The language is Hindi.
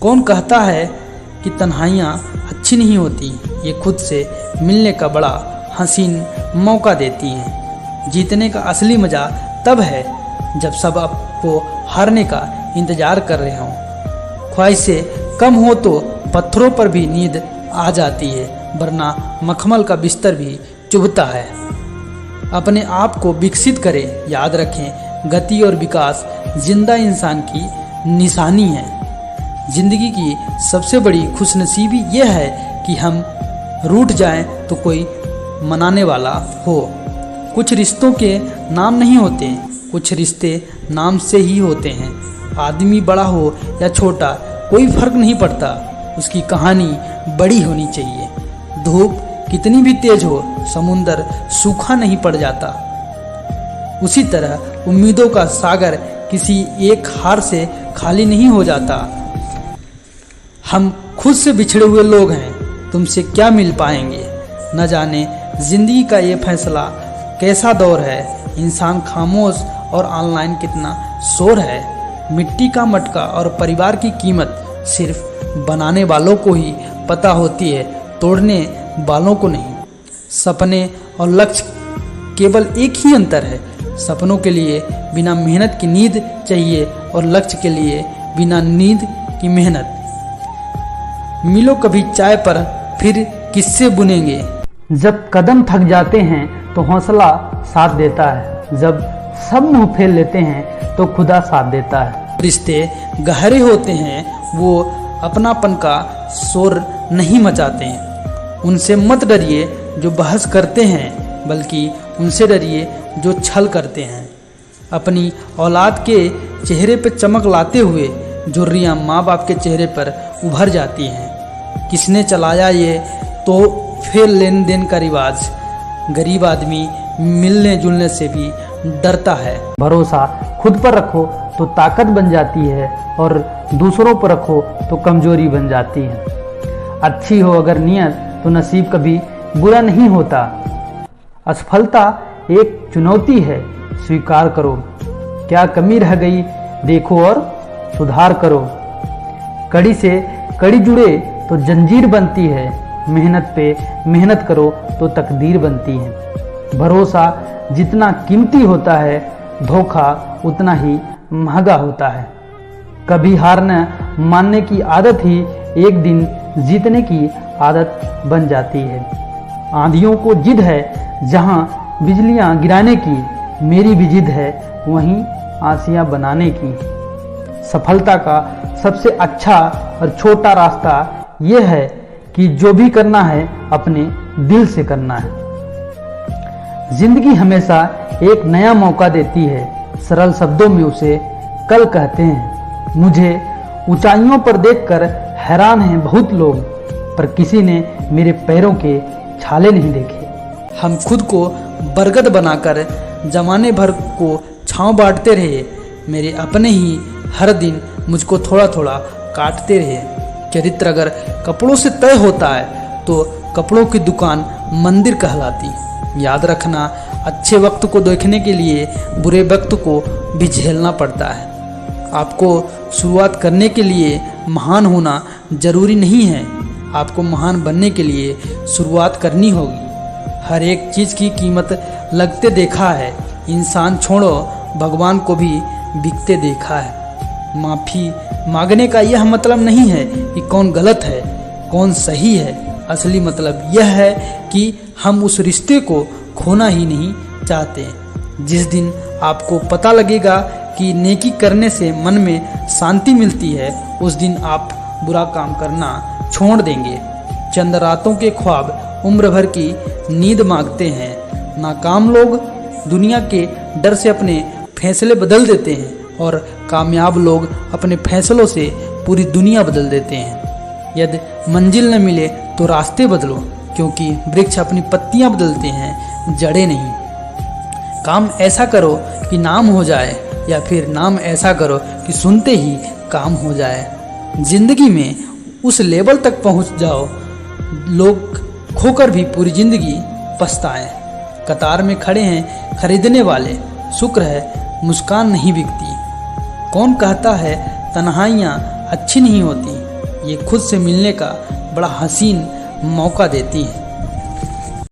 कौन कहता है कि तन्हाइयाँ अच्छी नहीं होती। ये खुद से मिलने का बड़ा हसीन मौका देती हैं। जीतने का असली मज़ा तब है जब सब आपको हारने का इंतज़ार कर रहे हों। ख्वाहिशें कम हो तो पत्थरों पर भी नींद आ जाती है, वरना मखमल का बिस्तर भी चुभता है। अपने आप को विकसित करें। याद रखें, गति और विकास जिंदा इंसान की निशानी है। जिंदगी की सबसे बड़ी खुशनसीबी यह है कि हम रूठ जाएं तो कोई मनाने वाला हो। कुछ रिश्तों के नाम नहीं होते, कुछ रिश्ते नाम से ही होते हैं। आदमी बड़ा हो या छोटा कोई फर्क नहीं पड़ता, उसकी कहानी बड़ी होनी चाहिए। धूप कितनी भी तेज हो, समुंदर सूखा नहीं पड़ जाता। उसी तरह उम्मीदों का सागर किसी एक हार से खाली नहीं हो जाता। हम खुद से बिछड़े हुए लोग हैं, तुमसे क्या मिल पाएंगे। न जाने जिंदगी का ये फैसला कैसा दौर है। इंसान खामोश और ऑनलाइन कितना शोर है। मिट्टी का मटका और परिवार की कीमत सिर्फ बनाने वालों को ही पता होती है, तोड़ने वालों को नहीं। सपने और लक्ष्य केवल एक ही अंतर है। सपनों के लिए बिना मेहनत की नींद चाहिए और लक्ष्य के लिए बिना नींद की मेहनत। मिलो कभी चाय पर, फिर किससे बुनेंगे। जब कदम थक जाते हैं तो हौसला साथ देता है, जब सब मुंह फेर लेते हैं तो खुदा साथ देता है। रिश्ते गहरे होते हैं, वो अपनापन का शोर नहीं मचाते हैं। उनसे मत डरिए जो बहस करते हैं, बल्कि उनसे डरिए जो छल करते हैं। अपनी औलाद के चेहरे पर चमक लाते हुए झुर्रियाँ माँ बाप के चेहरे पर उभर जाती हैं। किसने चलाया ये तो फिर लेन देन का रिवाज। गरीब आदमी मिलने जुलने से भी डरता है। भरोसा खुद पर रखो तो ताकत बन जाती है और दूसरों पर रखो तो कमजोरी बन जाती है। अच्छी हो अगर नीयत तो नसीब कभी बुरा नहीं होता। असफलता एक चुनौती है, स्वीकार करो। क्या कमी रह गई देखो और सुधार करो। कड़ी से कड़ी जुड़े तो जंजीर बनती है। मेहनत पे मेहनत करो तो तकदीर बनती है। भरोसा जितना कीमती होता है, धोखा उतना ही महंगा होता है। कभी हार न मानने की आदत ही एक दिन जीतने की आदत बन जाती है। आंधियों को जिद है जहां बिजलियां गिराने की, मेरी भी जिद है वहीं आसियां बनाने की। सफलता का सबसे अच्छा और छोटा रास्ता यह है कि जो भी करना है अपने दिल से करना है। जिंदगी हमेशा एक नया मौका देती है। सरल शब्दों में उसे कल कहते हैं। मुझे ऊंचाइयों पर देखकर हैरान हैं बहुत लोग, पर किसी ने मेरे पैरों के छाले नहीं देखे। हम खुद को बरगद बनाकर जमाने भर को छांव बांटते रहे। मेरे अपने ही हर दिन मुझको थोड़ा थोड़ा काटते रहे। चरित्र अगर कपड़ों से तय होता है तो कपड़ों की दुकान मंदिर कहलाती। याद रखना, अच्छे वक्त को देखने के लिए बुरे वक्त को भी झेलना पड़ता है। आपको शुरुआत करने के लिए महान होना जरूरी नहीं है, आपको महान बनने के लिए शुरुआत करनी होगी। हर एक चीज़ की कीमत लगते देखा है। इंसान छोड़ो, भगवान को भी बिकते देखा है। माफ़ी मांगने का यह मतलब नहीं है कि कौन गलत है कौन सही है। असली मतलब यह है कि हम उस रिश्ते को खोना ही नहीं चाहते। जिस दिन आपको पता लगेगा कि नेकी करने से मन में शांति मिलती है, उस दिन आप बुरा काम करना छोड़ देंगे। चंद रातों के ख्वाब उम्र भर की नींद मांगते हैं। नाकाम लोग दुनिया के डर से अपने फैसले बदल देते हैं और कामयाब लोग अपने फैसलों से पूरी दुनिया बदल देते हैं। यदि मंजिल न मिले तो रास्ते बदलो, क्योंकि वृक्ष अपनी पत्तियां बदलते हैं, जड़ें नहीं। काम ऐसा करो कि नाम हो जाए, या फिर नाम ऐसा करो कि सुनते ही काम हो जाए। जिंदगी में उस लेवल तक पहुंच जाओ लोग खोकर भी पूरी जिंदगी पछताएं। कतार में खड़े हैं खरीदने वाले, शुक्र है मुस्कान नहीं बिकती। कौन कहता है तन्हाइयाँ अच्छी नहीं होती। ये खुद से मिलने का बड़ा हसीन मौका देती हैं।